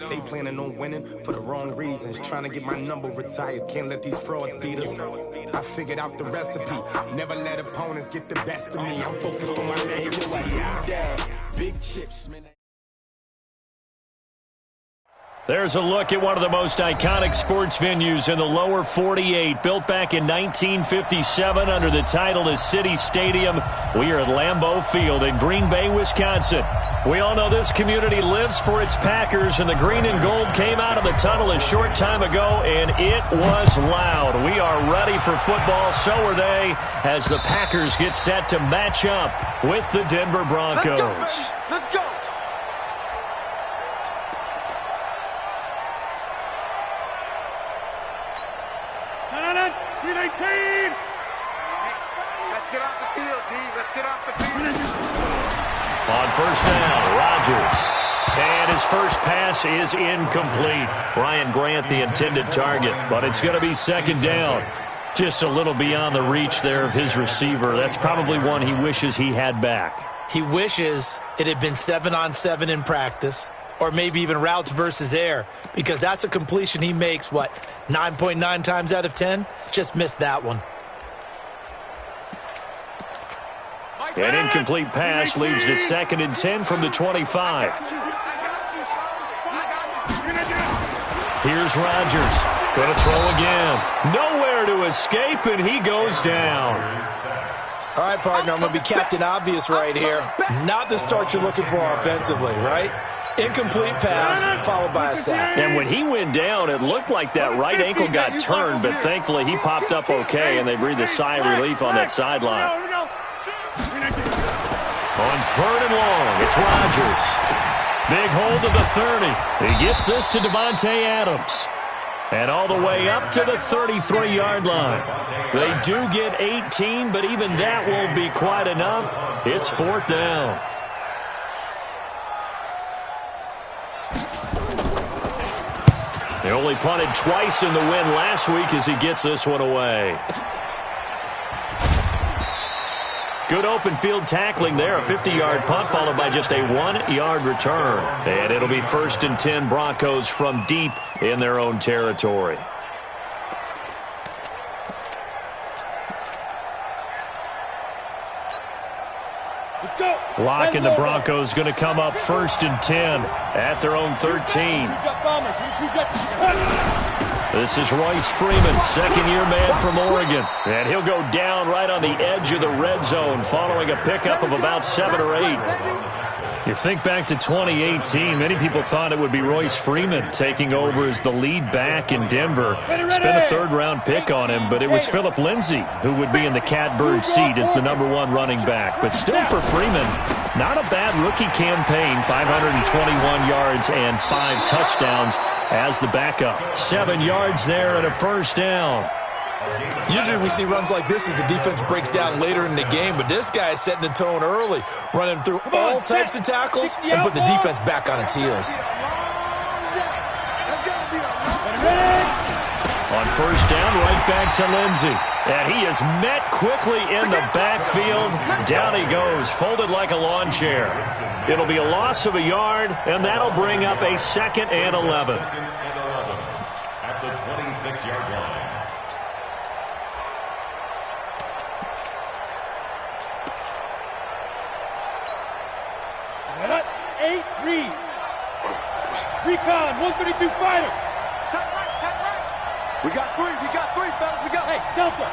They planning on winning for the wrong reasons. Trying to get my number retired. Can't let these frauds beat us. I figured out the recipe. Never let opponents get the best of me. I'm focused on my legacy. Big chips, man. There's a look at one of the most iconic sports venues in the lower 48. Built back in 1957 under the title of City Stadium. We are at Lambeau Field in Green Bay, Wisconsin. We all know this community lives for its Packers, and the green and gold came out of the tunnel a short time ago, and it was loud. We are ready for football, so are they, as the Packers get set to match up with the Denver Broncos. Let's go! Let's get off the field, D. Let's get off the field. On first down, Rodgers. And his first pass is incomplete. Ryan Grant, the intended target, but it's going to be second down. Just a little beyond the reach there of his receiver. That's probably one he wishes he had back. He wishes it had been 7-on-7 in practice, or maybe even routes versus air, because that's a completion he makes, 9.9 times out of 10? Just missed that one. An incomplete pass leads to 2nd and 10 from the 25. Here's Rodgers. Going to throw again. Nowhere to escape, and he goes down. All right, partner, I'm going to be Captain Obvious right here. Not the start you're looking for offensively, right? Incomplete pass followed by a sack. And when he went down, it looked like that right ankle got turned, but thankfully he popped up okay, and they breathed a sigh of relief on that sideline. On 3rd and long, it's Rodgers. Big hold of the 30. He gets this to Devontae Adams. And all the way up to the 33-yard line. They do get 18, but even that won't be quite enough. It's 4th down. They only punted twice in the win last week as he gets this one away. Good open field tackling there. A 50-yard punt followed by just a 1-yard return. And it'll be 1st and 10 Broncos from deep in their own territory. Locke and the Broncos going to come up 1st and 10 at their own 13. This is Royce Freeman, second-year man from Oregon. And he'll go down right on the edge of the red zone following a pickup of about 7 or 8. You think back to 2018, many people thought it would be Royce Freeman taking over as the lead back in Denver. Spent a 3rd-round pick on him, but it was Phillip Lindsay who would be in the catbird seat as the #1 running back. But still for Freeman, not a bad rookie campaign, 521 yards and 5 touchdowns as the backup. 7 yards there and a 1st down. Usually we see runs like this as the defense breaks down later in the game, but this guy is setting the tone early, running through all types of tackles and put the defense back on its heels. On 1st down, right back to Lindsay. And he is met quickly in the backfield. Down he goes, folded like a lawn chair. It'll be a loss of a yard, and that'll bring up a 2nd and 11. At the 26-yard line. Reed. Recon, 132 fighter. Top right. We got three, fellas, we got. Hey, Delta.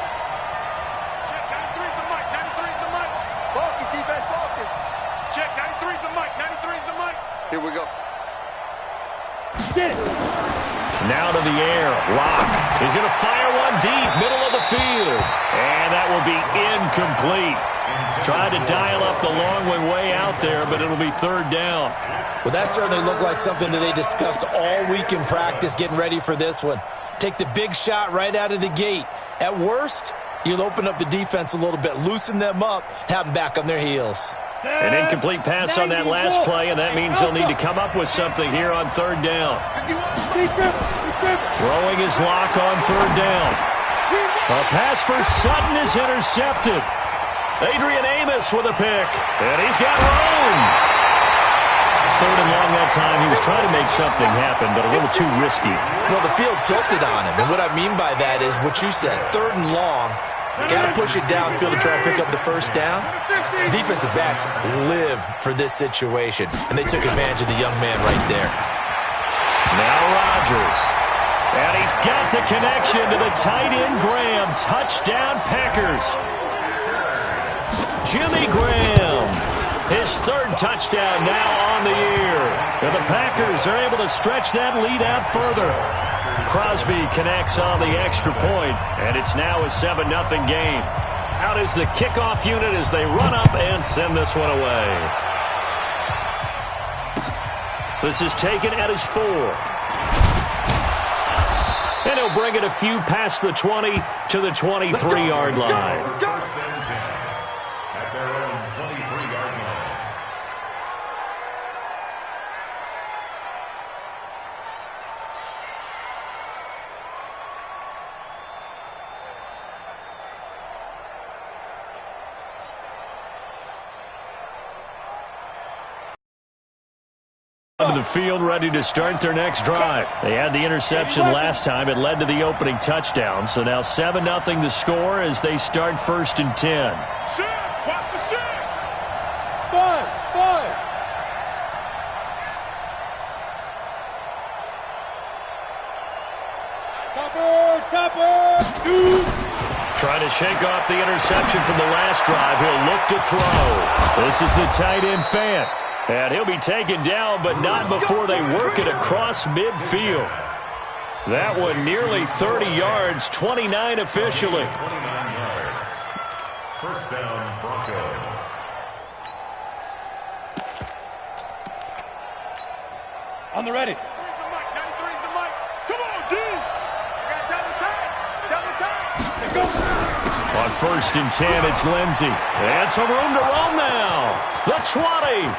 Check, 93's the mic, 93's the mic. Focus, defense, focus. Check, 93's the mic, 93's the mic. Here we go. Get it. Now to the air, Locke. He's going to fire one deep, middle of the field. And that will be incomplete. Tried to dial up the long one way out there, but it'll be 3rd down. Well, that certainly looked like something that they discussed all week in practice getting ready for this one. Take the big shot right out of the gate. At worst, you'll open up the defense a little bit, loosen them up, have them back on their heels. An incomplete pass on that last play, and that means they'll need to come up with something here on 3rd down. Throwing his Locke on 3rd down. A pass for Sutton is intercepted. Adrian Amos with a pick, and he's got room. third and long that time. He was trying to make something happen, but a little too risky. Well, the field tilted on him, and what I mean by that is what you said, third and long. Got to push it downfield to try and pick up the first down. Defensive backs live for this situation, and they took advantage of the young man right there. Now Rodgers. And he's got the connection to the tight end Graham. Touchdown Packers. Jimmy Graham. His third touchdown now on the year. And the Packers are able to stretch that lead out further. Crosby connects on the extra point, and it's now a 7-0 game. Out is the kickoff unit as they run up and send this one away. This is taken at his 4. And he'll bring it a few past the 20 to the 23-yard line. At their own 23-yard line. Onto the field, ready to start their next drive. They had the interception last time. It led to the opening touchdown. So now 7-0 the score as they start 1st and 10. Watch the shot. 5. Topper. 2. Trying to shake off the interception from the last drive. He'll look to throw. This is the tight end Fant. And he'll be taken down, but not before they work it across midfield. That one nearly 30 yards, 29 officially. 29 yards. First down, Broncos. On the ready. 93's the mic. 93's the mic. Come on, D. I got double time. Double time. Let's go. On 1st and 10, it's Lindsey. And some room to roam now. The 20.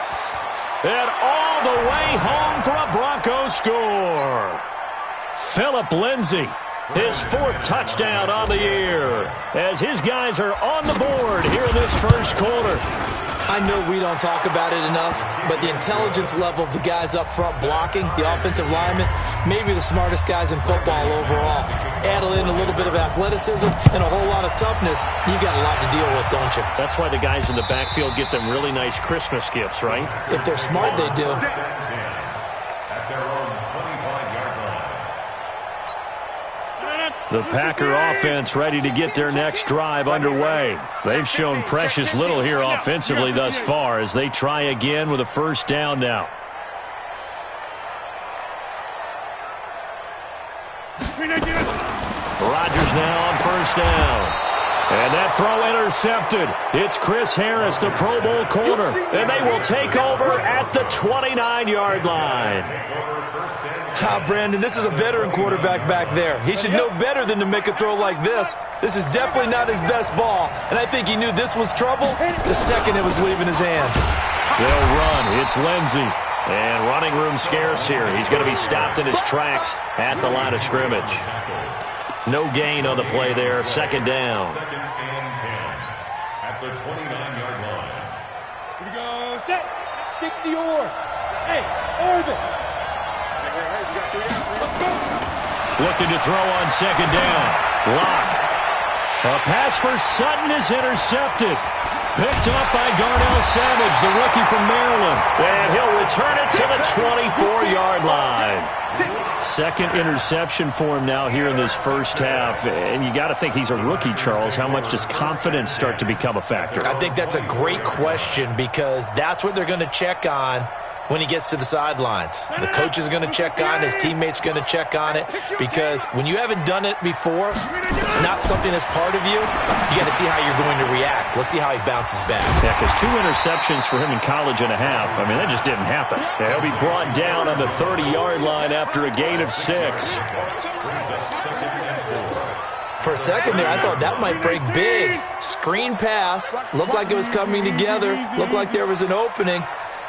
And all the way home for a Broncos score. Phillip Lindsay, his 4th touchdown on the year, as his guys are on the board here in this first quarter. I know we don't talk about it enough, but the intelligence level of the guys up front blocking, the offensive linemen, maybe the smartest guys in football overall. Add in a little bit of athleticism and a whole lot of toughness, you've got a lot to deal with, don't you? That's why the guys in the backfield get them really nice Christmas gifts, right? If they're smart, they do. At their own 25-yard line. The Packer offense ready to get their next drive underway. They've shown precious little here offensively thus far as they try again with a first down now. Rodgers now on first down. And that throw intercepted. It's Chris Harris, the Pro Bowl corner. And they will take over at the 29-yard line. Brandon, this is a veteran quarterback back there. He should know better than to make a throw like this. This is definitely not his best ball. And I think he knew this was trouble the second it was leaving his hand. They'll run. It's Lindsey. And running room scarce here. He's going to be stopped in his tracks at the line of scrimmage. No gain on the play there. Second down. 2nd and 10. At the 29-yard line. Here we go. Set. 60 or. Hey, Irvin. Looking to throw on second down. Lock. A pass for Sutton is intercepted. Picked up by Darnell Savage, the rookie from Maryland. And he'll return it to the 24-yard line. Second interception for him now here in this first half. And you got to think he's a rookie, Charles. How much does confidence start to become a factor? I think that's a great question because that's what they're going to check on when he gets to the sidelines. The coach is going to check on it. His teammates going to check on it because when you haven't done it before, it's not something that's part of you. You got to see how you're going to react. Let's see how he bounces back. Yeah, because 2 interceptions for him in college and a half. I mean, that just didn't happen. He'll be brought down on the 30-yard line after a gain of 6. For a second there, I thought that might break big. Screen pass. Looked like it was coming together. Looked like there was an opening.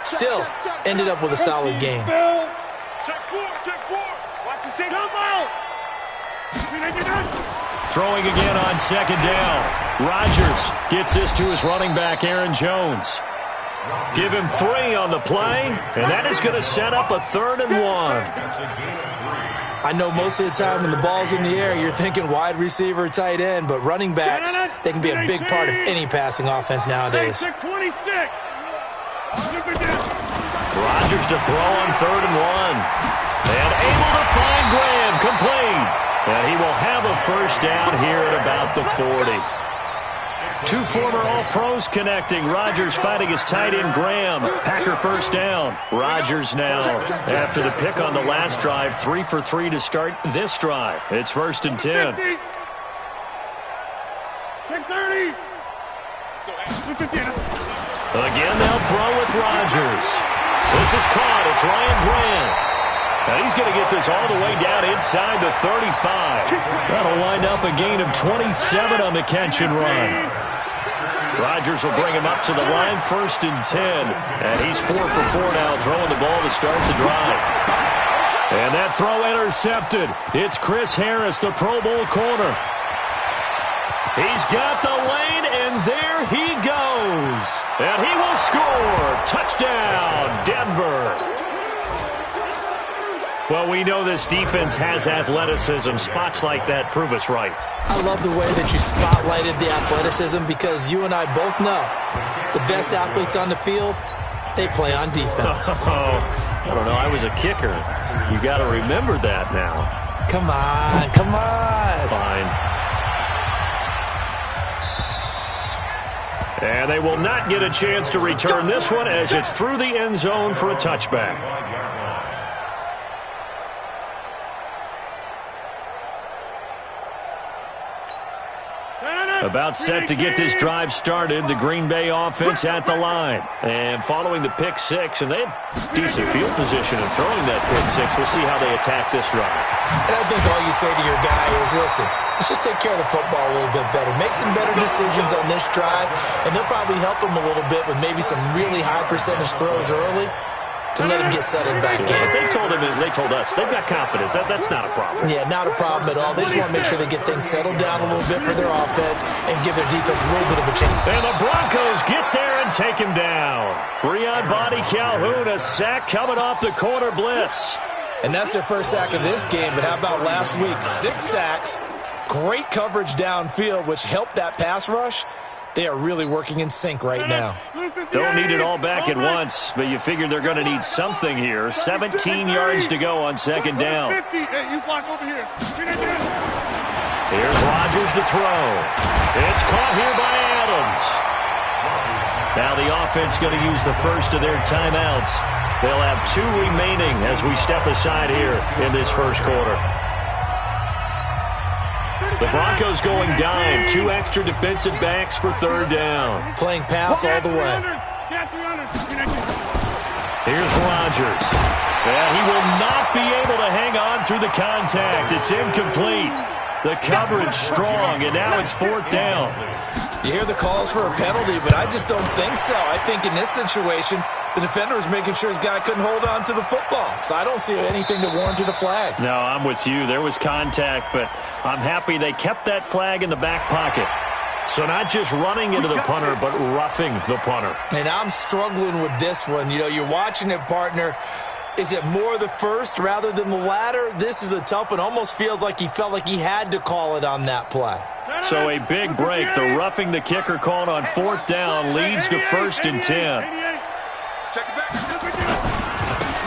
Still, ended up with a solid game. Check 4. Watch the same. Come on. Throwing again on second down. Rodgers gets this to his running back, Aaron Jones. Give him 3 on the play, and that is going to set up a 3rd and 1. I know most of the time when the ball's in the air, you're thinking wide receiver, tight end, but running backs, they can be a big part of any passing offense nowadays. Rodgers to throw on 3rd and 1. And able to find Graham, complete. And he will have a first down here at about the 40. 2 former All-Pros connecting. Rodgers fighting his tight end Graham. Packer first down. Rodgers now, after the pick on the last drive, 3 for 3 to start this drive. It's 1st and 10. Check 30. Again, they'll throw with Rodgers. This is caught. It's Ryan Grant. And he's going to get this all the way down inside the 35. That'll wind up a gain of 27 on the catch and run. Rodgers will bring him up to the line, 1st and 10. And he's 4 for 4 now, throwing the ball to start the drive. And that throw intercepted. It's Chris Harris, the Pro Bowl corner. He's got the lane, and there he goes. And he will score. Touchdown, Denver. Well, we know this defense has athleticism. Spots like that prove us right. I love the way that you spotlighted the athleticism because you and I both know the best athletes on the field, they play on defense. I don't know. I was a kicker. You got to remember that now. Come on, come on. Fine. And they will not get a chance to return this one as it's through the end zone for a touchback. About set to get this drive started, the Green Bay offense at the line. And following the pick 6, and they have decent field position in throwing that pick 6. We'll see how they attack this drive. And I think all you say to your guy is, listen, let's just take care of the football a little bit better. Make some better decisions on this drive, and they'll probably help him a little bit with maybe some really high percentage throws early to let him get settled back in. But they told us, they've got confidence. That's not a problem. Yeah, not a problem at all. They just want to make sure they get things settled down a little bit for their offense and give their defense a little bit of a chance. And the Broncos get there and take him down. Breon Body Calhoun, a sack coming off the corner blitz. And that's their first sack of this game, but how about last week? 6 sacks, great coverage downfield, which helped that pass rush. They are really working in sync right now. Don't need it all back at once, but you figure they're going to need something here. 17 yards to go on 2nd down. You block over here. Here's Rodgers to throw. It's caught here by Adams. Now the offense going to use the first of their timeouts. They'll have 2 remaining as we step aside here in this first quarter. The Broncos going dime. 2 extra defensive backs for 3rd down. Playing pass all the way. Here's Rodgers. And he will not be able to hang on through the contact. It's incomplete. The coverage strong, and now it's 4th down. You hear the calls for a penalty, but I just don't think so. I think in this situation, the defender was making sure his guy couldn't hold on to the football. So I don't see anything to warrant a flag. No, I'm with you. There was contact, but I'm happy they kept that flag in the back pocket. So not just running into the punter, but roughing the punter. And I'm struggling with this one. You know, you're watching it, partner. Is it more the first rather than the latter? This is a tough one. Almost feels like he felt like he had to call it on that play. So a big break. The roughing the kicker called on 4th down leads to 1st and 10.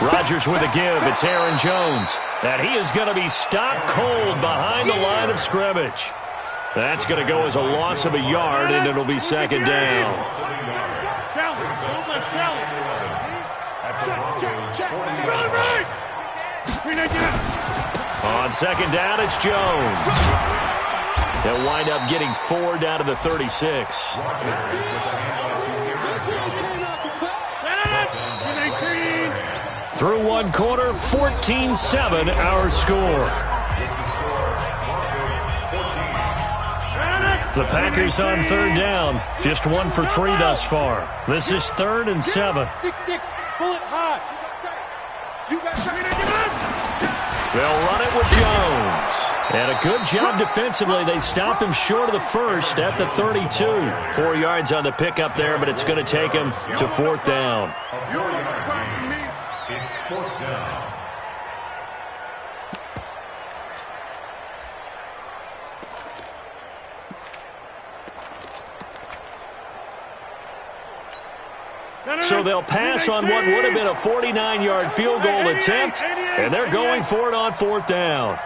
Rodgers with a give. It's Aaron Jones. And he is going to be stopped cold behind the line of scrimmage. That's going to go as a loss of a yard, and it'll be 2nd down. On 2nd down, it's Jones. They'll wind up getting 4 down to the 36. Through 1 quarter, 14-7 our score. The Packers on 3rd down. Just 1 for 3 thus far. This is 3rd and 7. 6-6. Pull it high. They'll run it with Jones. And a good job defensively. They stop him short of the first at the 32. 4 yards on the pickup there, but it's going to take him to 4th down. It's 4th down. So they'll pass on what would have been a 49-yard field goal attempt, and they're going for it on 4th down.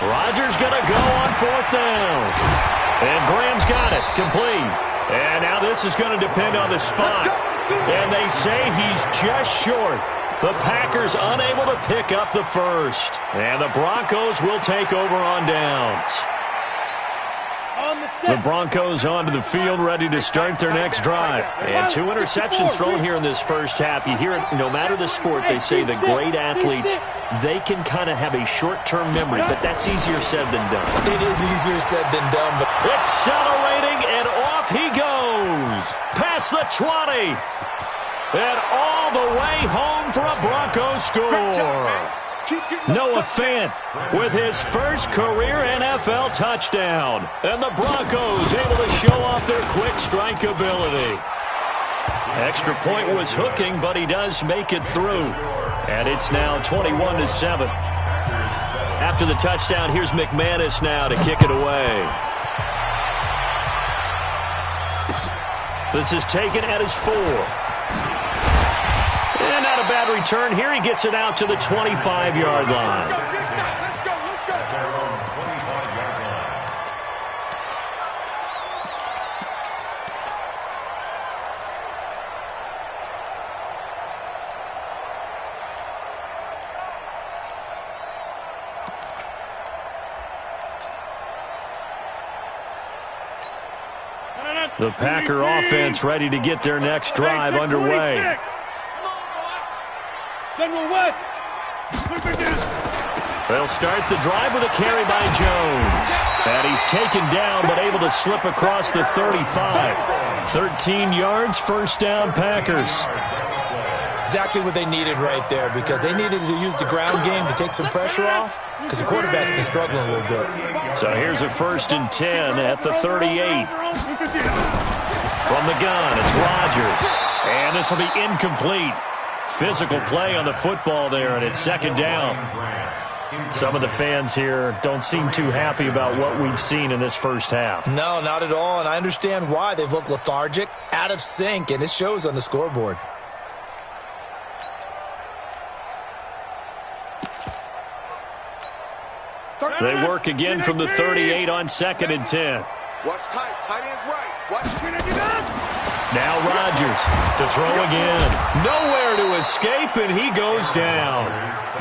Rodgers going to go on 4th down. And Graham's got it, complete. And now this is going to depend on the spot. And they say he's just short. The Packers unable to pick up the first. And the Broncos will take over on downs. The Broncos onto the field, ready to start their next drive. And 2 interceptions thrown here in this first half. You hear it, no matter the sport, they say the great athletes, they can kind of have a short-term memory, but that's easier said than done. It is easier said than done. But accelerating, and off he goes. Past the 20. And all the way home for a Broncos score. Noah Fant with his first career NFL touchdown. And the Broncos able to show off their quick strike ability. Extra point was hooking, but he does make it through. And it's now 21-7. After the touchdown, here's McManus now to kick it away. This is taken at his 4. And not a bad return here. He gets it out to the 25-yard line. The Packer offense ready to get their next drive underway. General West. They'll start the drive with a carry by Jones. And he's taken down, but able to slip across the 35. 13 yards, first down, Packers. Exactly what they needed right there, because they needed to use the ground game to take some pressure off, because the quarterback's been struggling a little bit. So here's a 1st and 10 at the 38. From the gun, it's Rodgers. And this will be incomplete. Physical play on the football there, and it's 2nd down. Some of the fans here don't seem too happy about what we've seen in this first half. No, not at all, and I understand why. They've looked lethargic, out of sync, and it shows on the scoreboard. They work again from the 38 on 2nd and 10. Watch tight. Tight end's right. Watch. Now Rodgers to throw again. Nowhere to escape, and he goes down.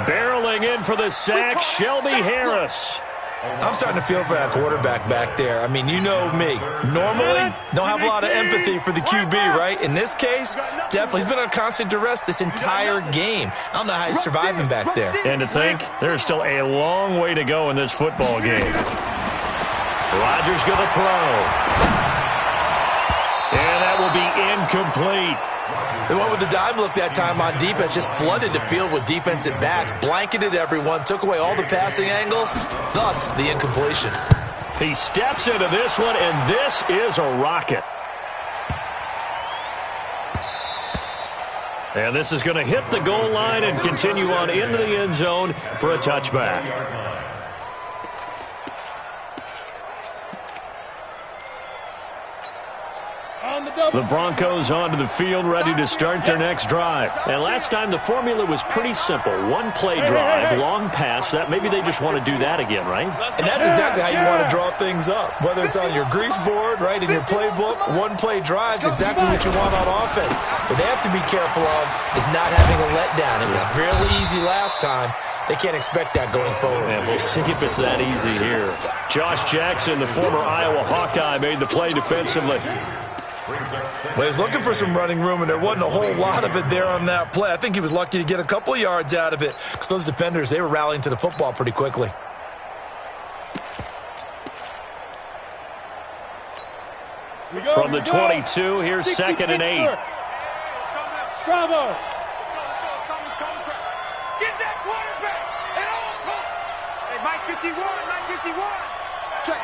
Barreling in for the sack, Shelby Harris. I'm starting to feel for that quarterback back there. I mean, you know me. Normally, don't have a lot of empathy for the QB, right? In this case, definitely. He's been under constant duress this entire game. I don't know how he's surviving back there. And to think, there's still a long way to go in this football game. Rodgers going to throw. And that will be incomplete. They went with the dime look that time on defense, just flooded the field with defensive backs, blanketed everyone, took away all the passing angles, thus the incompletion. He steps into this one, and this is a rocket. And this is going to hit the goal line and continue on into the end zone for a touchback. The Broncos onto the field, ready to start their next drive. And last time the formula was pretty simple. One play drive, long pass. That maybe they just want to do that again, right? And that's exactly how you want to draw things up. Whether it's on your grease board, right, in your playbook, one play drive's exactly what you want on offense. What they have to be careful of is not having a letdown. It was fairly easy last time. They can't expect that going forward. And we'll see if it's that easy here. Josh Jackson, the former Iowa Hawkeye, made the play defensively. Well, he was looking for some running room, and there wasn't a whole lot of it there on that play. I think he was lucky to get a couple of yards out of it because those defenders, they were rallying to the football pretty quickly. From the 22, here's 2nd and 8. Bravo. Get that quarterback at all costs. Hey, Mike 51, Mike 51. Check.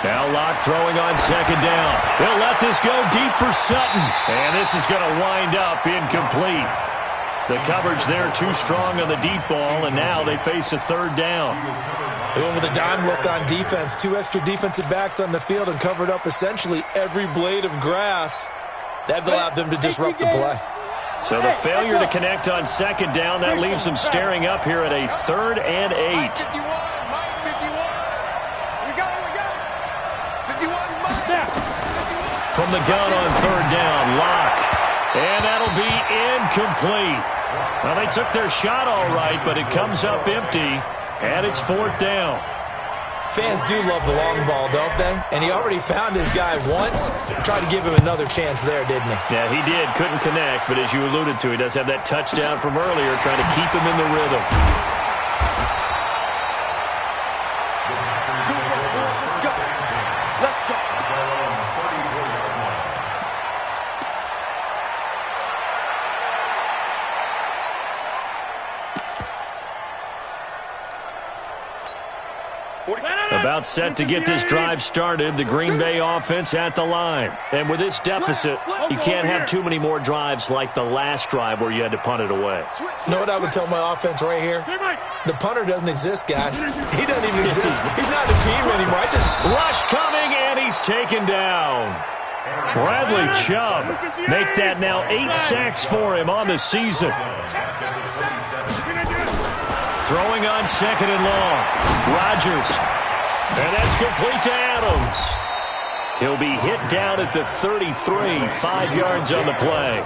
Now Locke throwing on second down. They'll let this go deep for Sutton. And this is going to wind up incomplete. The coverage there too strong on the deep ball, and now they face a third down. They went with a dime look on defense. 2 extra defensive backs on the field and covered up essentially every blade of grass. That allowed them to disrupt the play. So the failure to connect on second down, that leaves them staring up here at a 3rd and 8. Mike 51, Mike 51. We got it. 51, Mike. From the gun on 3rd down, Locke. And that'll be incomplete. Well, they took their shot all right, but it comes up empty, and it's 4th down. Fans do love the long ball, don't they? And he already found his guy once. Tried to give him another chance there, didn't he? Yeah, he did. Couldn't connect, but as you alluded to, he does have that touchdown from earlier, trying to keep him in the rhythm. Let's go. About set to get this drive started, the Green Bay offense at the line. And with this deficit, you can't have too many more drives like the last drive where you had to punt it away. You know what I would tell my offense right here? The punter doesn't exist, guys. He doesn't even exist. He's not a team anymore. Rush coming, and he's taken down. Bradley Chubb make that now 8 sacks for him on the season. Throwing on second and long. Rodgers. And that's complete to Adams. He'll be hit down at the 33, 5 yards on the play.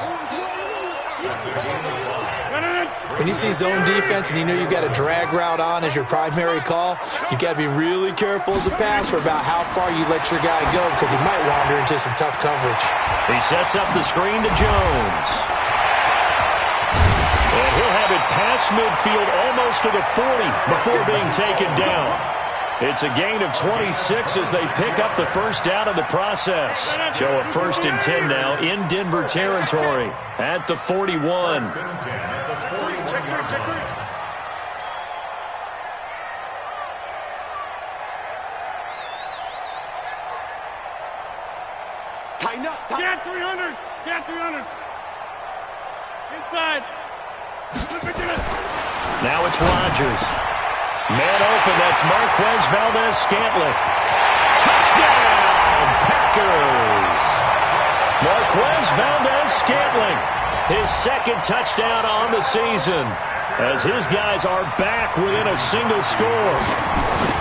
When you see zone defense and you know you've got a drag route on as your primary call, you've got to be really careful as a passer about how far you let your guy go because he might wander into some tough coverage. He sets up the screen to Jones. And he'll have it past midfield almost to the 40 before being taken down. It's a gain of 26 as they pick up the first down in the process. So a 1st and 10 now in Denver territory at the 41. Tighten up. Get 300. Get 300. Inside. Now it's Rodgers. Man open, that's Marquez Valdez-Scantling. Touchdown, Packers! Marquez Valdez-Scantling, his 2nd touchdown on the season, as his guys are back within a single score.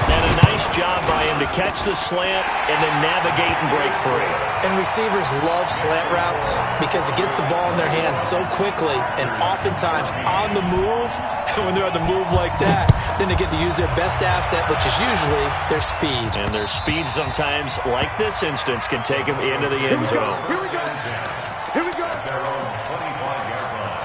And a nice job by him to catch the slant and then navigate and break free. And receivers love slant routes because it gets the ball in their hands so quickly and oftentimes on the move. When they're on the move like that, then they get to use their best asset, which is usually their speed. And their speed sometimes, like this instance, can take them into the end zone. Here we go. Here we go. Their own 25-yard line.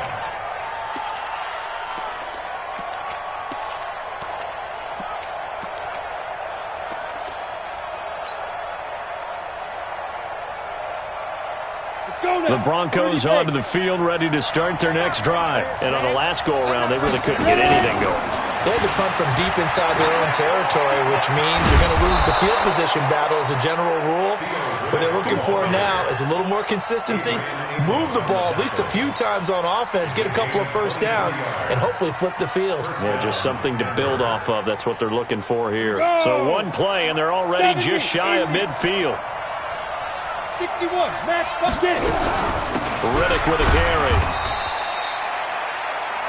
The Broncos onto the field, ready to start their next drive. And on the last go-around, they really couldn't get anything going. They had to punt from deep inside their own territory, which means you're going to lose the field position battle as a general rule. What they're looking for now is a little more consistency, move the ball at least a few times on offense, get a couple of first downs, and hopefully flip the field. Yeah, just something to build off of. That's what they're looking for here. So one play, and they're already just shy of midfield. 61, match bucket. Riddick with a carry.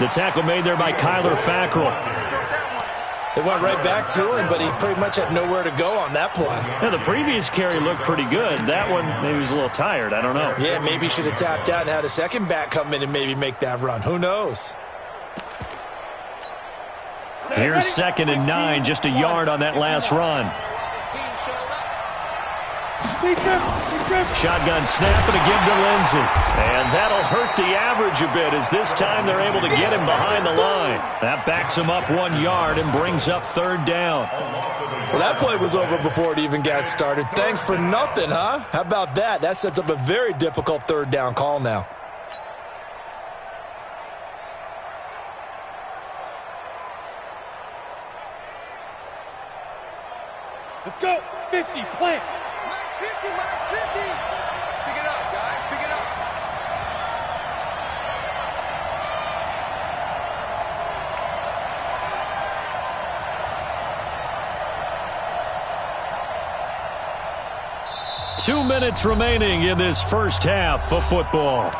The tackle made there by Kyler Fackrell. They went right back to him, but he pretty much had nowhere to go on that play. Yeah, the previous carry looked pretty good. That one, maybe he was a little tired. I don't know. Yeah, maybe he should have tapped out and had a second back come in and maybe make that run. Who knows? Here's 2nd and 9, just a yard on that last run. Shotgun snap and a give to Lindsey. And that'll hurt the average a bit as this time they're able to get him behind the line. That backs him up 1 yard and brings up third down. Well, that play was over before it even got started. Thanks for nothing, huh? How about that? That sets up a very difficult third down call now. Let's go. 50, plant. 50, 50. Pick it up, guys. Pick it up. Two minutes remaining in this first half of football.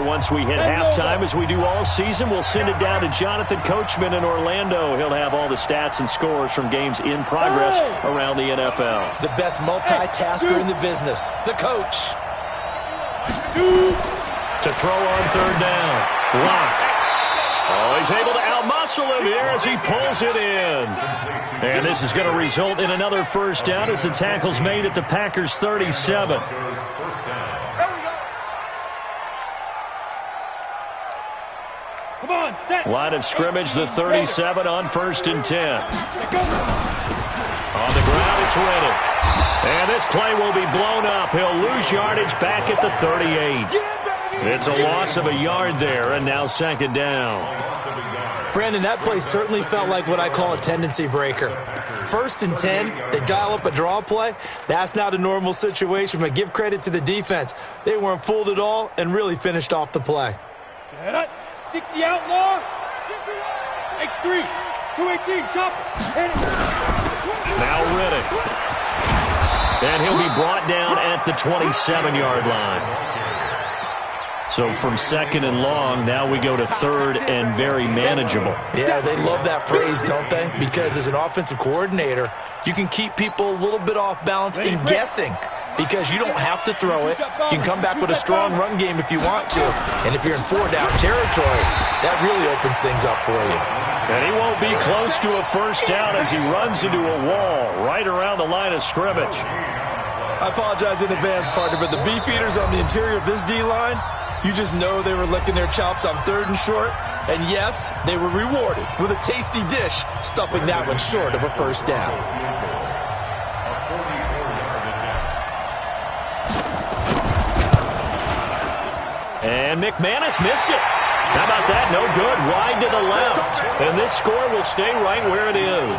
Once we hit halftime, as we do all season, we'll send it down to Jonathan Coachman in Orlando. He'll have all the stats and scores from games in progress around the NFL. The best multitasker in the business, the coach. To throw on third down. Block. Oh, he's able to outmuscle him here as he pulls it in. And this is going to result in another first down as the tackle's made at the Packers' 37. Line of scrimmage, the 37 on 1st and 10. On the ground, it's Reddick. And this play will be blown up. He'll lose yardage back at the 38. It's a loss of a yard there, and now second down. Brandon, that play certainly felt like what I call a tendency breaker. 1st and 10, they dial up a draw play. That's not a normal situation, but give credit to the defense. They weren't fooled at all and really finished off the play. Set up. 60 outlaw. X3. 218. Chopper. Now Reddick. And he'll be brought down at the 27-yard line. So from 2nd and long, now we go to 3rd and very manageable. Yeah, they love that phrase, don't they? Because as an offensive coordinator, you can keep people a little bit off balance in guessing. Because you don't have to throw it. You can come back with a strong run game if you want to. And if you're in 4-down territory, that really opens things up for you. And he won't be close to a first down as he runs into a wall right around the line of scrimmage. I apologize in advance, partner, but the beefeaters on the interior of this D-line, you just know they were licking their chops on 3rd and short. And yes, they were rewarded with a tasty dish, stuffing that one short of a first down. And McManus missed it. How about that? No good. Wide to the left. And this score will stay right where it is.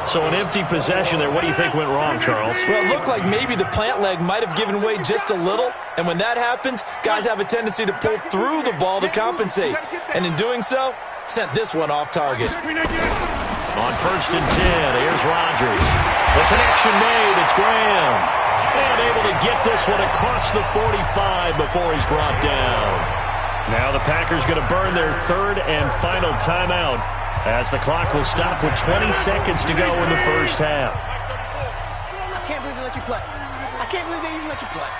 So an empty possession there. What do you think went wrong, Charles? Well, it looked like maybe the plant leg might have given way just a little. And when that happens, guys have a tendency to pull through the ball to compensate. And in doing so, sent this one off target. On 1st and 10, here's Rodgers. The connection made. It's Graham. And able to get this one across the 45 before he's brought down. Now the Packers going to burn their 3rd and final timeout as the clock will stop with 20 seconds to go in the first half. I can't believe they let you play. I can't believe they even let you play.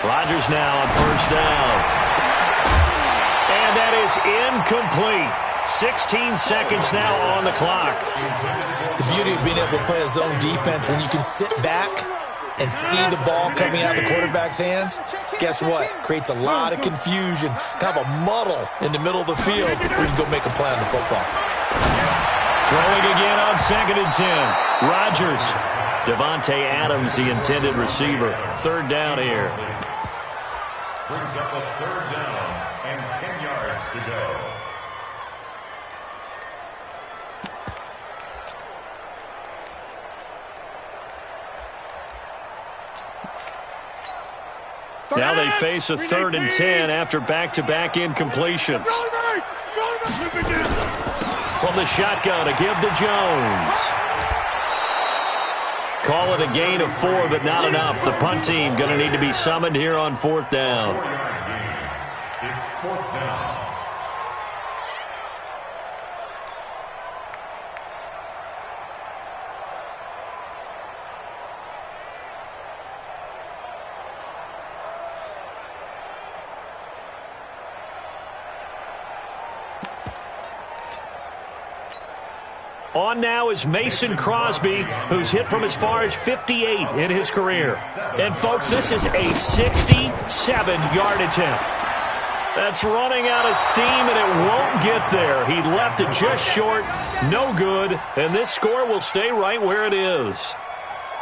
Rodgers now on 1st down. And that is incomplete. 16 seconds now on the clock. The beauty of being able to play a zone defense when you can sit back and see the ball coming out of the quarterback's hands, guess what? Creates a lot of confusion, kind of a muddle in the middle of the field where you can go make a play on the football. Throwing again on 2nd and 10. Rodgers. Devontae Adams, the intended receiver. 3rd down here. Brings up a 3rd down and 10 yards to go. Now they face a 3rd and 10 after back-to-back incompletions. From the shotgun, a give to Jones. Call it a gain of 4, but not enough. The punt team going to need to be summoned here on 4th down. It's 4th down. On now is Mason Crosby, who's hit from as far as 58 in his career. And, folks, this is a 67-yard attempt. That's running out of steam, and it won't get there. He left it just short, no good, and this score will stay right where it is.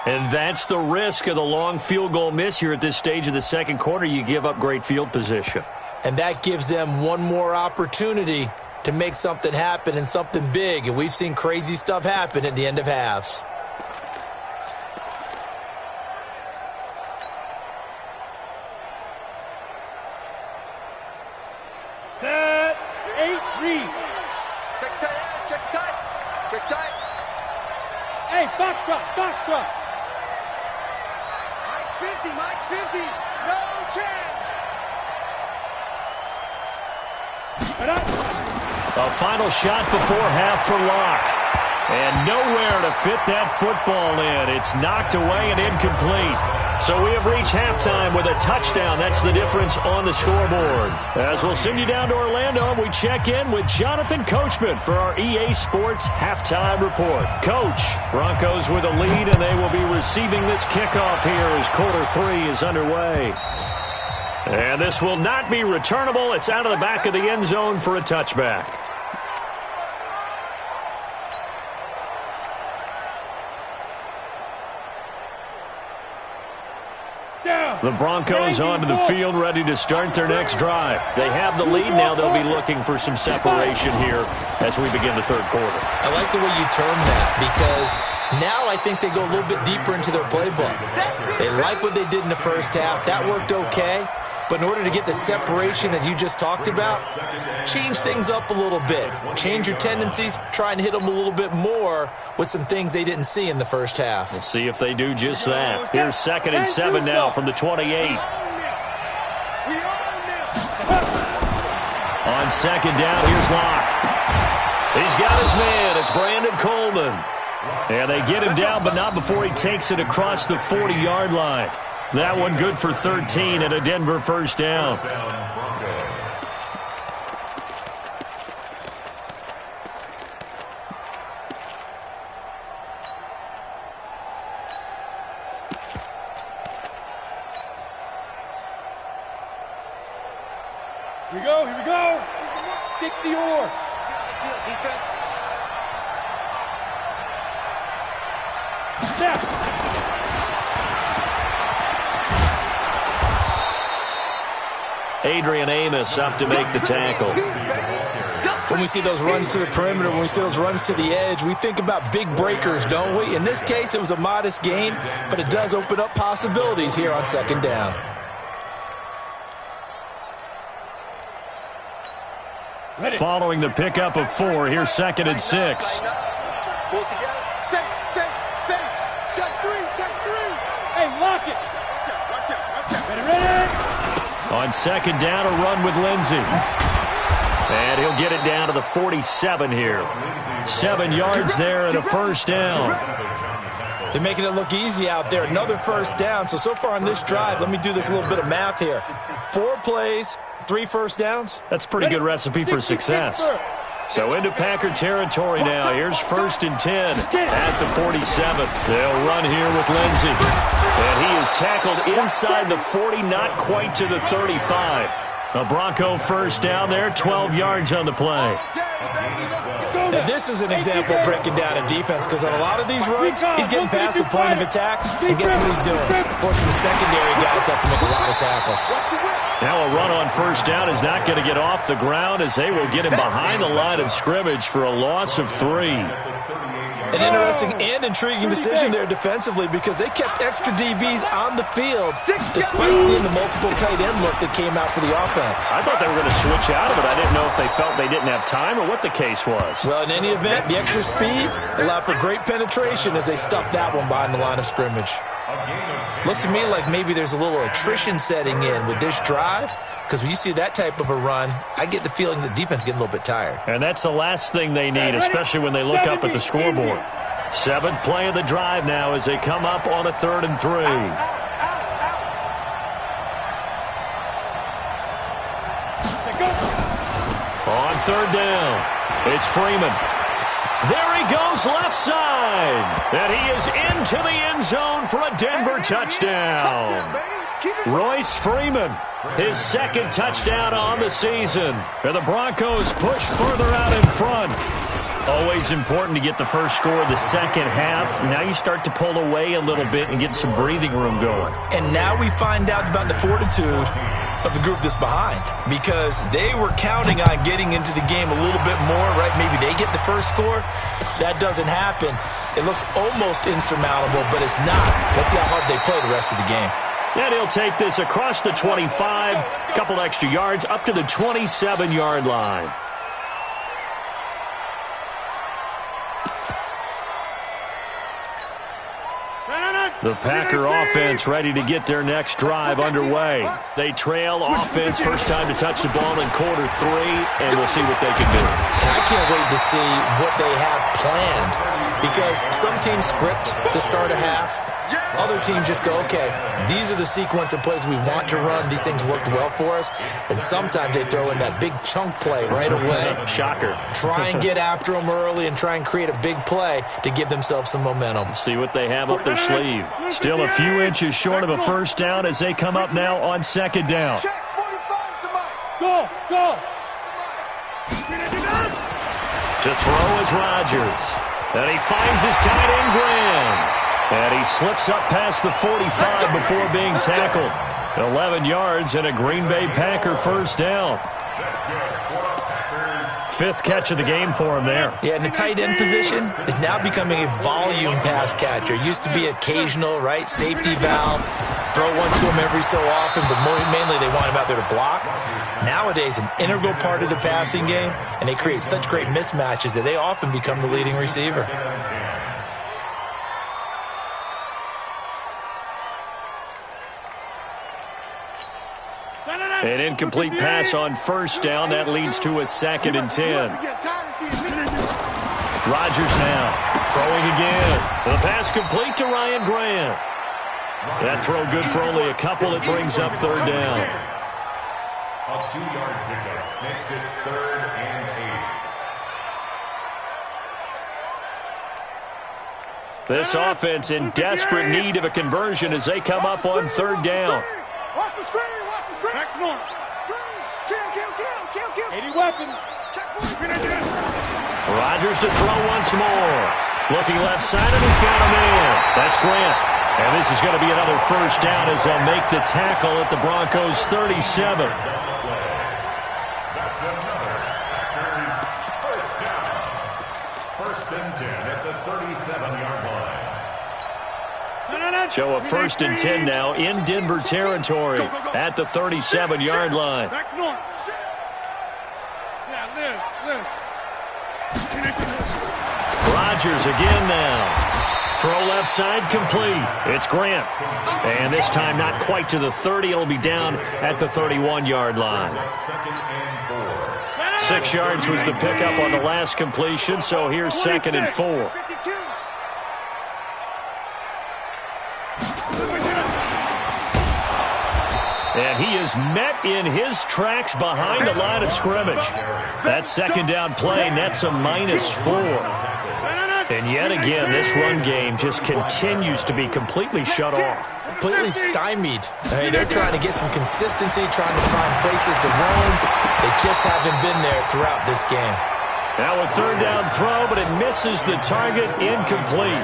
And that's the risk of the long field goal miss here at this stage of the second quarter. You give up great field position. And that gives them one more opportunity to make something happen and something big. And we've seen crazy stuff happen at the end of halves. Set, 8, read. Check tight, check tight, check tight. Hey, foxtrot, foxtrot. Mike's 50, no chance. A final shot before half for Locke. And nowhere to fit that football in. It's knocked away and incomplete. So we have reached halftime with a touchdown. That's the difference on the scoreboard. As we'll send you down to Orlando, we check in with Jonathan Coachman for our EA Sports Halftime Report. Coach, Broncos with a lead, and they will be receiving this kickoff here as quarter 3 is underway. And this will not be returnable. It's out of the back of the end zone for a touchback. The Broncos onto the field, ready to start their next drive. They have the lead. Now they'll be looking for some separation here as we begin the third quarter. I like the way you term that, because now I think they go a little bit deeper into their playbook. They like what they did in the first half. That worked okay. But in order to get the separation that you just talked about, change things up a little bit. Change your tendencies, try and hit them a little bit more with some things they didn't see in the first half. We'll see if they do just that. Here's 2nd and 7 now from the 28. On 2nd down, here's Locke. He's got his man. It's Brandon Coleman. And they get him down, but not before he takes it across the 40-yard line. That one good for 13 and a Denver first down. Here we go. 60 or. Defense. Snap. Adrian Amos up to make the tackle. When we see those runs to the perimeter, when we see those runs to the edge, we think about big breakers, don't we? In this case, it was a modest gain, but it does open up possibilities here on 2nd down. Following the pickup of 4, here's 2nd and 6. Pull it together. Safe. Check 3. Hey, lock it. Watch out. Ready. On 2nd down, a run with Lindsey. And he'll get it down to the 47 here. 7 yards there and a first down. They're making it look easy out there. Another first down. So far on this drive, let me do this little bit of math here. 4 plays, 3 first downs. That's a pretty good recipe for success. So into Packer territory now. Here's 1st and 10 at the 47. They'll run here with Lindsey. And he is tackled inside the 40, not quite to the 35. A Bronco first down there, 12 yards on the play. Now this is an example of breaking down a defense, because on a lot of these runs, he's getting past the point of attack, and guess what he's doing? Forcing the secondary guys to have to make a lot of tackles. Now a run on first down is not going to get off the ground, as they will get him behind the line of scrimmage for a loss of 3. An interesting and intriguing decision there defensively, because they kept extra DBs on the field despite seeing the multiple tight end look that came out for the offense. I thought they were going to switch out of it. I didn't know if they felt they didn't have time or what the case was. Well, in any event, the extra speed allowed for great penetration as they stuffed that one behind the line of scrimmage. Looks to me like maybe there's a little attrition setting in with this drive, because when you see that type of a run, I get the feeling the defense is getting a little bit tired. And that's the last thing they need, especially when they look up at the scoreboard. 7th play of the drive now as they come up on a 3rd and 3. On 3rd down, it's Freeman. There he goes left side. And he is into the end zone for a Denver touchdown. Royce Freeman, his second touchdown on the season. And the Broncos push further out in front. Always important to get the first score of the second half. Now you start to pull away a little bit and get some breathing room going. And now we find out about the fortitude of the group that's behind, because they were counting on getting into the game a little bit more, right? Maybe they get the first score. That doesn't happen. It looks almost insurmountable, but it's not. Let's see how hard they play the rest of the game. And he'll take this across the 25, couple extra yards, up to the 27-yard line. The Packer offense ready to get their next drive underway. They trail offense, first time to touch the ball in quarter 3, and we'll see what they can do. And I can't wait to see what they have planned, because some teams script to start a half. Other teams just go, okay, these are the sequence of plays we want to run. These things worked well for us. And sometimes they throw in that big chunk play right away. Shocker. Try and get after them early and try and create a big play to give themselves some momentum. See what they have up their sleeve. Still a few inches short of a first down as they come up now on second down. Go, go. To throw is Rodgers. And he finds his tight end, Graham. And he slips up past the 45 before being tackled. 11 yards and a Green Bay Packer first down. 5th catch of the game for him there. Yeah, and the tight end position is now becoming a volume pass catcher. Used to be occasional, right? Safety valve. Throw one to him every so often, but mainly they want him out there to block. Nowadays, an integral part of the passing game, and they create such great mismatches that they often become the leading receiver. An incomplete pass on first down. That leads to a 2nd and 10. Rodgers now throwing again. The pass complete to Ryan Grant. That throw good for only a couple. It brings up 3rd down. A 2-yard pickup makes it 3rd and 8. This offense in desperate need of a conversion as they come up on 3rd down. Watch the screen, watch the screen. Back north. Kill. 80 weapons. Rodgers to throw once more. Looking left side, and he's got a man. That's Grant. And this is going to be another first down as they'll make the tackle at the Broncos' 37. That's another Packers first down. 1st and 10 at the 37-yard line. So a 1st and 10 now in Denver territory at the 37-yard line. Back north. Yeah, live. Rodgers again now. Throw left side complete. It's Grant. And this time not quite to the 30. It'll be down at the 31-yard line. 6 yards was the pickup on the last completion, so here's 2nd and 4. And he is met in his tracks behind the line of scrimmage. That 2nd down play nets a -4. And yet again, this run game just continues to be completely shut off. Completely stymied. I mean, they're trying to get some consistency, trying to find places to roam. They just haven't been there throughout this game. Now a 3rd down throw, but it misses the target, incomplete.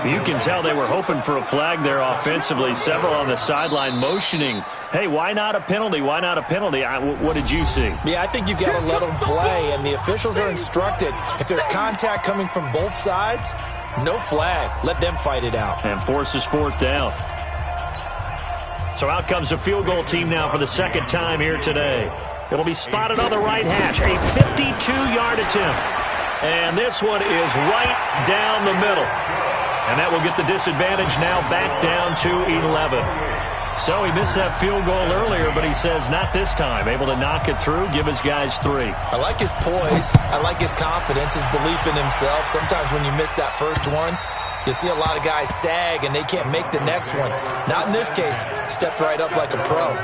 You can tell they were hoping for a flag there offensively. Several on the sideline motioning, hey, why not a penalty? Why not a penalty? What did you see? Yeah, I think you've got to let them play, and the officials are instructed. If there's contact coming from both sides, no flag. Let them fight it out. And forces 4th down. So out comes a field goal team now for the 2nd time here today. It'll be spotted on the right hash. A 52-yard attempt. And this one is right down the middle. And that will get the disadvantage now back down to 11. So he missed that field goal earlier, but he says not this time. Able to knock it through, give his guys 3. I like his poise. I like his confidence, his belief in himself. Sometimes when you miss that first one, you see a lot of guys sag and they can't make the next one. Not in this case. Stepped right up like a pro.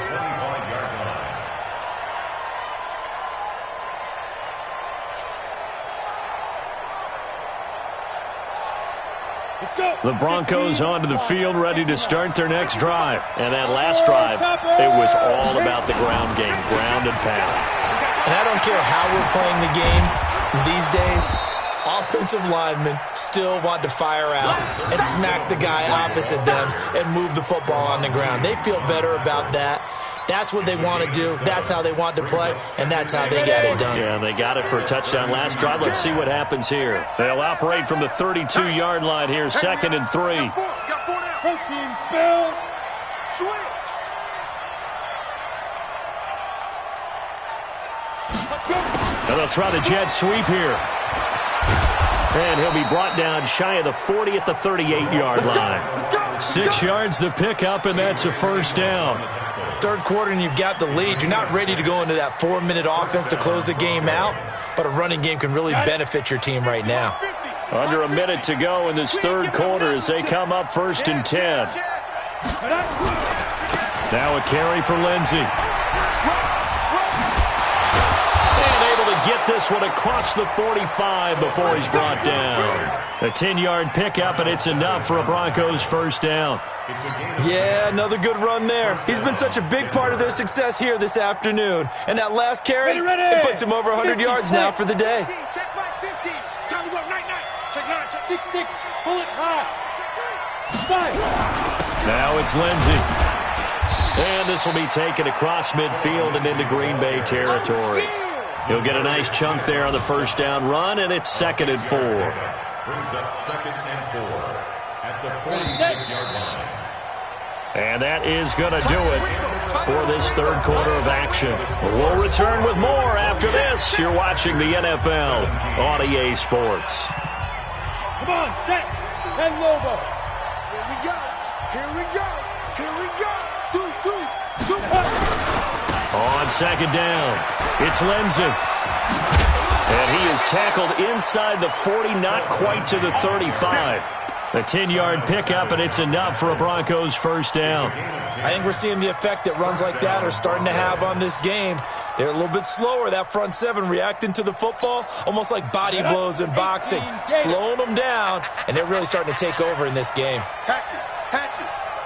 The Broncos onto the field, ready to start their next drive. And that last drive, it was all about the ground game, ground and pound. And I don't care how we're playing the game these days, offensive linemen still want to fire out and smack the guy opposite them and move the football on the ground. They feel better about that. That's what they want to do. That's how they want to play, and that's how they got it done. Yeah, they got it for a touchdown last drive. Let's see what happens here. They'll operate from the 32-yard line here, 2nd and 3. Coaching spell. Switch. And they'll try the jet sweep here. And he'll be brought down shy of the 40 at the 38-yard line. 6 yards the pickup, and that's a first down. Third quarter and you've got the lead. You're not ready to go into that 4-minute offense to close the game out, but a running game can really benefit your team right now. Under a minute to go in this third quarter as they come up 1st and 10. Now a carry for Lindsey. Get this one across the 45 before he's brought down. A 10-yard pickup, and it's enough for a Broncos first down. Yeah, another good run there. He's been such a big part of their success here this afternoon. And that last carry, it puts him over 100 yards now for the day. Check back 15. Time to go. Night. Check 9. Check 6. Pull it high. 5. Now it's Lindsey. And this will be taken across midfield and into Green Bay territory. He'll get a nice chunk there on the first down run, and it's 2nd and 4. Brings up 2nd and 4 at the 46-yard line. And that is going to do it for this third quarter of action. We'll return with more after this. You're watching the NFL on EA Sports. Come on, set. And Lobo. Here we go. On 2nd down, it's Lindsey. And he is tackled inside the 40, not quite to the 35. A 10-yard pickup, and it's enough for a Broncos first down. I think we're seeing the effect that runs like that are starting to have on this game. They're a little bit slower, that front seven, reacting to the football, almost like body blows in boxing, slowing them down, and they're really starting to take over in this game. Patch it.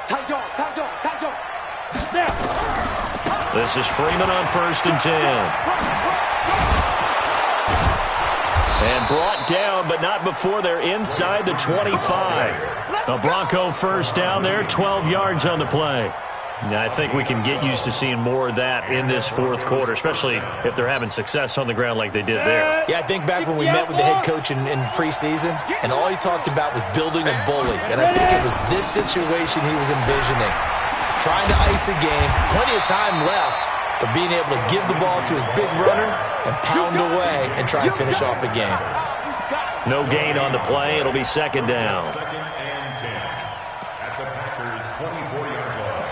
Tight dog. Now. This is Freeman on 1st and 10. And brought down, but not before they're inside the 25. A Bronco first down there, 12 yards on the play. Now, I think we can get used to seeing more of that in this fourth quarter, especially if they're having success on the ground like they did there. Yeah, I think back when we met with the head coach in preseason, and all he talked about was building a bully. And I think it was this situation he was envisioning. Trying to ice a game, plenty of time left, but being able to give the ball to his big runner and pound away and try and finish off a game. No gain on the play. It'll be 2nd down. 2nd and 10 at the Packers' 24-yard line.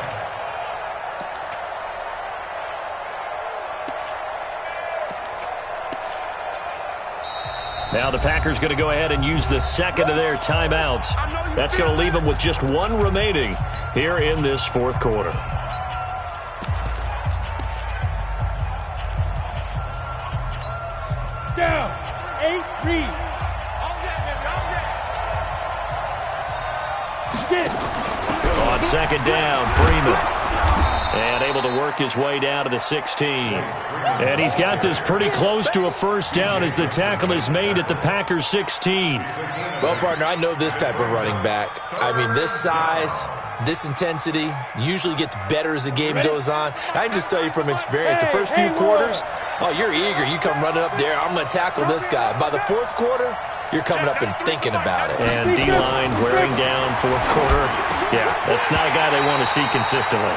Now the Packers going to go ahead and use the second of their timeouts. That's going to leave them with just one remaining here in this fourth quarter. Down. 8, read. On 2nd down, Freeman. And able to work his way down to the 16. And he's got this pretty close to a first down as the tackle is made at the Packers 16. Well, partner, I know this type of running back. I mean, this size, this intensity usually gets better as the game goes on. I can just tell you from experience, the first few quarters, oh, you're eager. You come running up there, I'm going to tackle this guy. By the fourth quarter, you're coming up and thinking about it. And D-line wearing down fourth quarter. Yeah, that's not a guy they want to see consistently.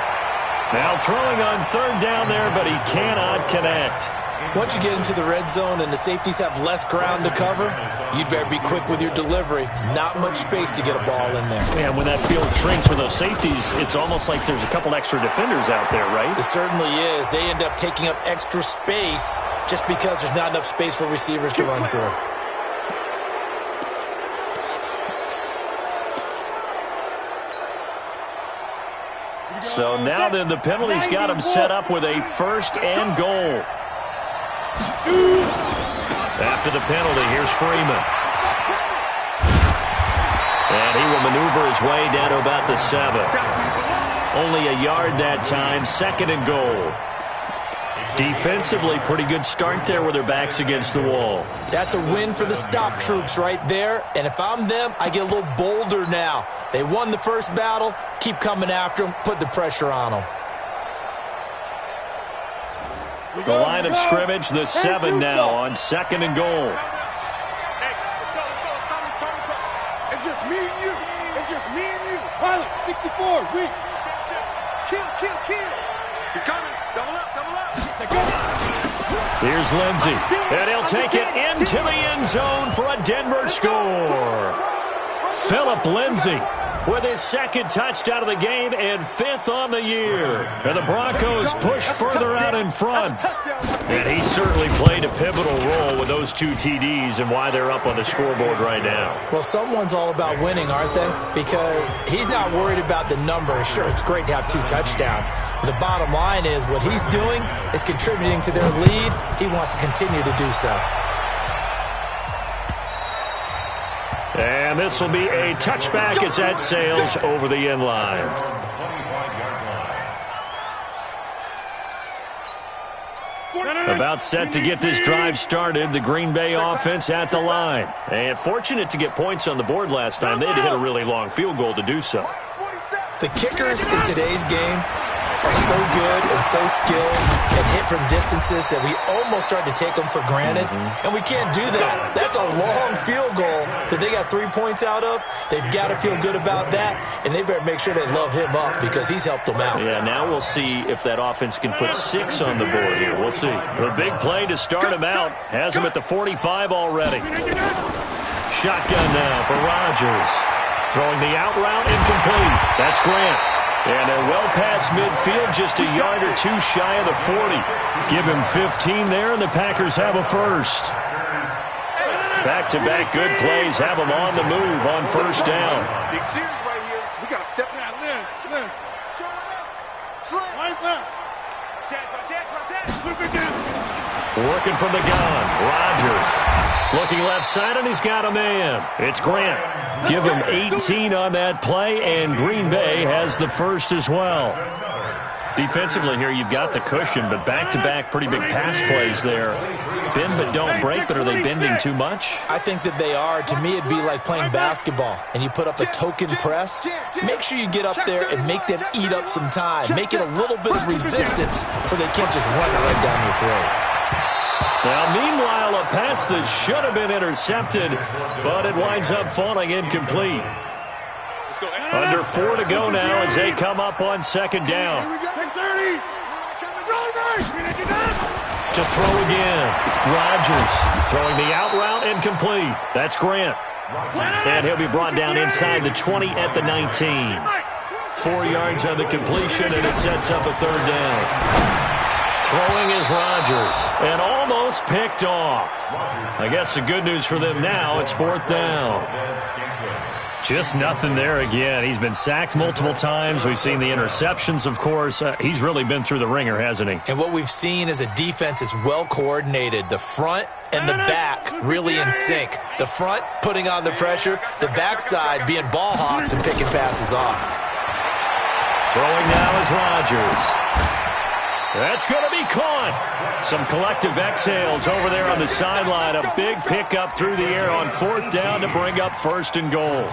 Now throwing on 3rd down there, but he cannot connect. Once you get into the red zone and the safeties have less ground to cover, you'd better be quick with your delivery. Not much space to get a ball in there. Yeah, when that field shrinks for those safeties, it's almost like there's a couple extra defenders out there, right? It certainly is. They end up taking up extra space just because there's not enough space for receivers to run through. So now then the penalty's got him set up with a 1st and goal. After the penalty, here's Freeman. And he will maneuver his way down to about the 7. Only a yard that time, 2nd and goal. Defensively, pretty good start there with their backs against the wall. That's a win for the stop troops right there. And if I'm them, I get a little bolder now. They won the first battle. Keep coming after them. Put the pressure on them. The line of scrimmage, the 7 now on 2nd and goal. It's just me and you. It's just me and you. Pilot, 64, weak. Kill. He's coming. Double up. Here's Lindsey, and he'll take it into the end zone for a Denver score. Phillip Lindsey with his 2nd touchdown of the game and 5th on the year. And the Broncos push further out in front. And he certainly played a pivotal role with those 2 TDs and why they're up on the scoreboard right now. Well, someone's all about winning, aren't they? Because he's not worried about the number. Sure, it's great to have 2 touchdowns. But the bottom line is what he's doing is contributing to their lead. He wants to continue to do so. And this will be a touchback as that sails over the end line. About set to get this drive started, the Green Bay offense at the line. And fortunate to get points on the board last time. They had to hit a really long field goal to do so. The kickers in today's game are so good and so skilled and hit from distances that we almost start to take them for granted. And we can't do that. That's a long field goal that they got 3 points out of. They've got to feel good about that, and they better make sure they love him up because he's helped them out. Yeah, now we'll see if that offense can put 6 on the board here. We'll see. The big play to start him out has him at the 45 already. Shotgun now for Rodgers. Throwing the out route incomplete. That's Grant. And they're well past midfield, just a yard or 2 shy of the 40. Give him 15 there, and the Packers have a first. Back-to-back good plays have them on the move on first down. Big series right here. We got to step out. Slim. Working from the gun. Rodgers. Looking left side, and he's got a man. It's Grant. Give him 18 on that play, and Green Bay has the first as well. Defensively here, you've got the cushion, but back-to-back pretty big pass plays there. Bend but don't break, but are they bending too much? I think that they are. To me, it'd be like playing basketball, and you put up a token press. Make sure you get up there and make them eat up some time. Make it a little bit of resistance so they can't just run it right down your throat. Now, meanwhile, a pass that should have been intercepted, but it winds up falling incomplete. Under 4 to go now as they come up on 2nd down. To throw again. Rodgers throwing the out route incomplete. That's Grant. And he'll be brought down inside the 20 at the 19. 4 yards on the completion, and it sets up a 3rd down. Throwing is Rodgers, and almost picked off. I guess the good news for them now, it's 4th down. Just nothing there again. He's been sacked multiple times. We've seen the interceptions, of course. He's really been through the ringer, hasn't he? And what we've seen is a defense that's well coordinated. The front and the back really in sync. The front putting on the pressure, the backside being ball hawks and picking passes off. Throwing now is Rodgers. That's going to be caught. Some collective exhales over there on the sideline. A big pickup through the air on 4th down to bring up 1st and goal.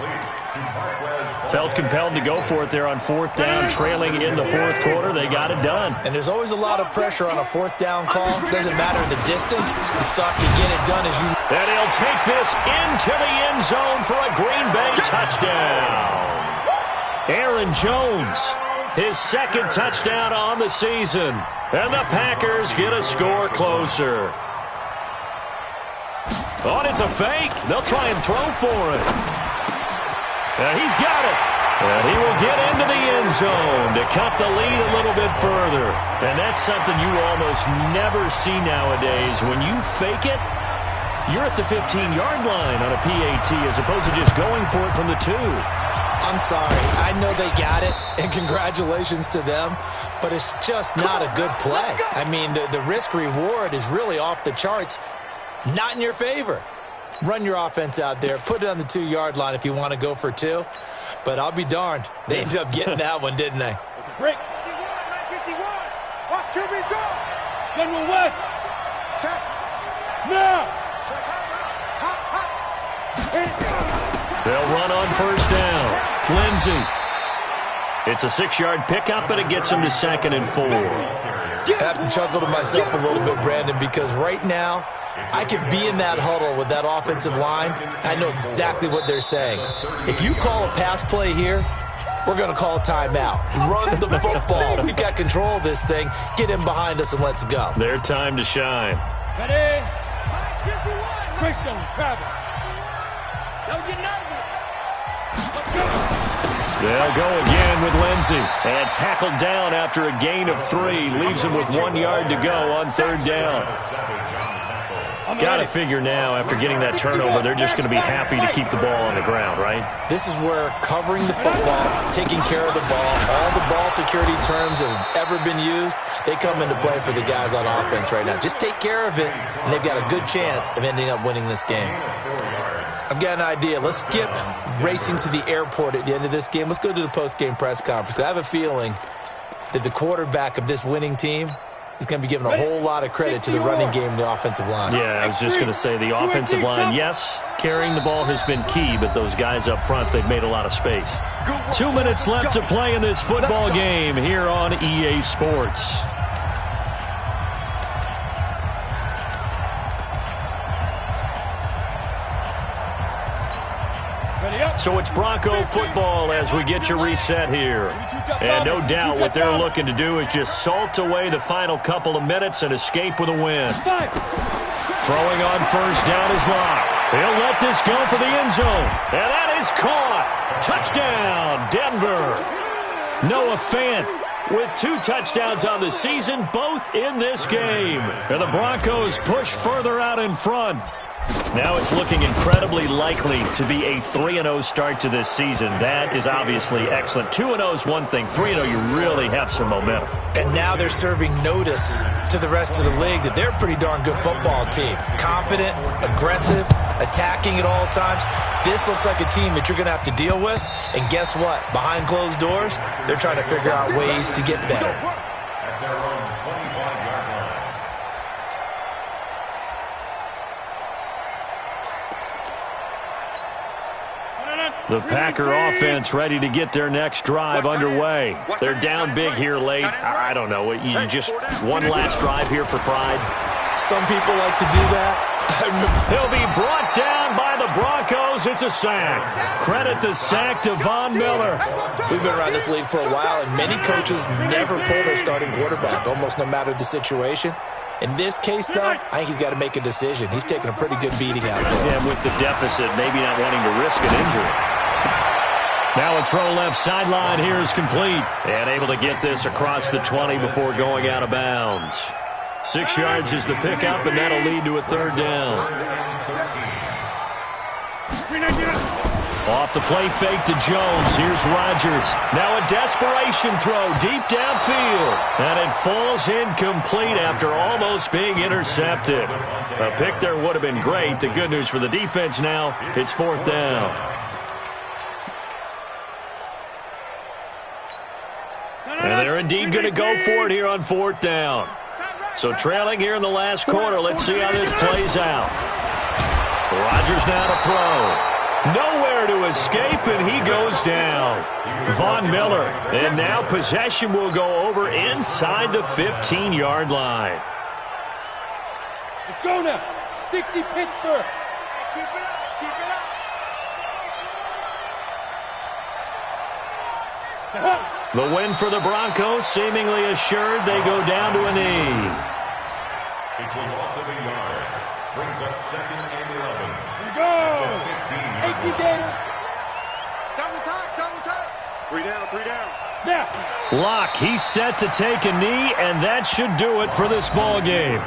Felt compelled to go for it there on 4th down, trailing in the 4th quarter. They got it done. And there's always a lot of pressure on a 4th down call. Doesn't matter the distance. You start to get it done as you... And he'll take this into the end zone for a Green Bay touchdown. Aaron Jones, his 2nd touchdown on the season. And the Packers get a score closer. Oh, and it's a fake. They'll try and throw for it. And he's got it. And he will get into the end zone to cut the lead a little bit further. And that's something you almost never see nowadays. When you fake it, you're at the 15-yard line on a PAT as opposed to just going for it from the 2. I'm sorry. I know they got it, and congratulations to them, but it's just not a good play. I mean, the risk-reward is really off the charts, not in your favor. Run your offense out there. Put it on the 2-yard line if you want to go for 2. But I'll be darned. They ended up getting that one, didn't they? Break. 51. Watch QB draw. General West. Check. Now. Check. Hot. They'll run on first down. Lindsey. It's a 6-yard pickup, but it gets him to 2nd and 4. I have to chuckle to myself a little bit, Brandon, because right now I could be in that huddle with that offensive line. I know exactly what they're saying. If you call a pass play here, we're going to call a timeout. Run the football. We've got control of this thing. Get in behind us and let's go. Their time to shine. Ready. Greystone, travel. Don't get nervous. Let's go. They'll go again with Lindsey. And tackled down after a gain of 3. Leaves him with 1 yard to go on 3rd down. Got to figure now, after getting that turnover, they're just going to be happy to keep the ball on the ground, right? This is where covering the football, taking care of the ball, all the ball security terms that have ever been used, they come into play for the guys on offense right now. Just take care of it, and they've got a good chance of ending up winning this game. I've got an idea. Let's skip racing to the airport at the end of this game. Let's go to the post-game press conference. I have a feeling that the quarterback of this winning team is going to be given a whole lot of credit to the running game and the offensive line. Yeah, I was just going to say the offensive line, yes, carrying the ball has been key, but those guys up front, they've made a lot of space. 2 minutes left to play in this football game here on EA Sports. So it's Bronco football as we get you reset here. And no doubt what they're looking to do is just salt away the final couple of minutes and escape with a win. Throwing on first down is Locke. He'll let this go for the end zone. And that is caught. Touchdown, Denver. Noah Fant with 2 touchdowns on the season, both in this game. And the Broncos push further out in front. Now it's looking incredibly likely to be a 3-0 start to this season. That is obviously excellent. 2-0 is one thing. 3-0, you really have some momentum. And now they're serving notice to the rest of the league that they're a pretty darn good football team. Confident, aggressive, attacking at all times. This looks like a team that you're going to have to deal with. And guess what? Behind closed doors, they're trying to figure out ways to get better. The Packer offense ready to get their next drive underway. They're down big here late. I don't know. You just one last drive here for pride? Some people like to do that. He'll be brought down by the Broncos. It's a sack. Credit the sack to Von Miller. We've been around this league for a while, and many coaches never pull their starting quarterback, almost no matter the situation. In this case, though, I think he's got to make a decision. He's taking a pretty good beating out there. Yeah, with the deficit, maybe not wanting to risk an injury. Now a throw left sideline here is complete. And able to get this across the 20 before going out of bounds. 6 yards is the pickup, and that'll lead to a 3rd down. Off the play fake to Jones. Here's Rodgers. Now a desperation throw deep downfield. And it falls incomplete after almost being intercepted. A pick there would have been great. The good news for the defense now, it's 4th down. And they're indeed going to go for it here on 4th down. So trailing here in the last quarter. Let's see how this plays out. Rodgers now to throw. Nowhere to escape, and he goes down. Von Miller. And now possession will go over inside the 15-yard line. Let's go now. 60 Pittsburgh. Keep it up. Keep it up. The win for the Broncos, seemingly assured. They go down to a knee. It's a loss of a yard. Brings up 2nd and 11. Go! 18 Gator. Double time. 3 down, 3 down. Now. Locke, he's set to take a knee, and that should do it for this ball game.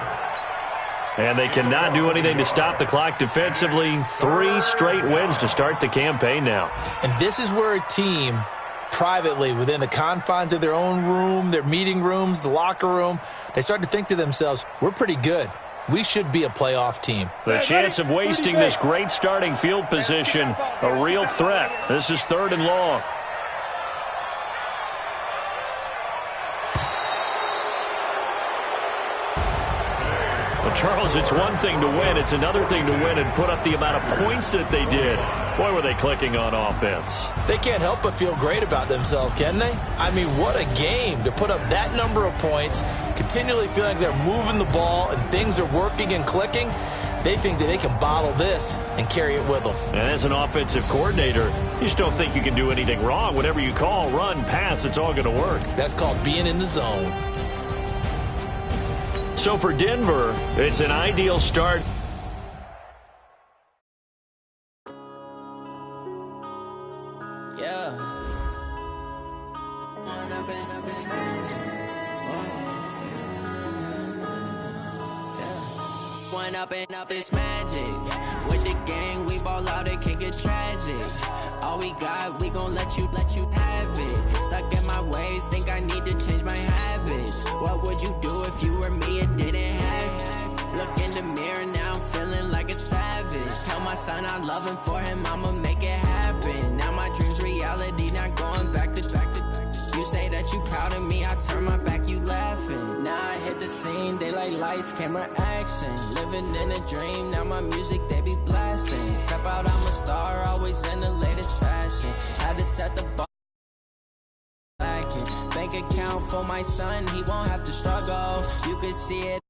And they cannot do anything to stop the clock defensively. 3 straight wins to start the campaign now. And this is where a team privately, within the confines of their own room, their meeting rooms, the locker room, they start to think to themselves, we're pretty good. We should be a playoff team. The chance of wasting this great starting field position, a real threat. This is 3rd and long. Well, Charles, it's one thing to win. It's another thing to win and put up the amount of points that they did. Boy, were they clicking on offense. They can't help but feel great about themselves, can they? I mean, what a game to put up that number of points, continually feeling like they're moving the ball and things are working and clicking. They think that they can bottle this and carry it with them. And as an offensive coordinator, you just don't think you can do anything wrong. Whatever you call, run, pass, it's all going to work. That's called being in the zone. So for Denver, it's an ideal start. Yeah. One up and up is magic. With the gang, we ball out, it can get tragic. All we got, we gon' let you have it. Stuck in my ways, think I need to change my habits. What would you do if you were me and didn't have it? Look in the mirror, now I'm feeling like a savage. Tell my son I love him, for him I'ma make it happen. Now my dream's reality, not going back to back. You say that you proud of me, I turn my back, you laughing. Now I hit the scene, they like lights, camera, action. Living in a dream, now my music, they be blasting. Step out, I'm a star, always in the latest fashion. Had to set the bar. Bank account for my son, he won't have to struggle. You could see it.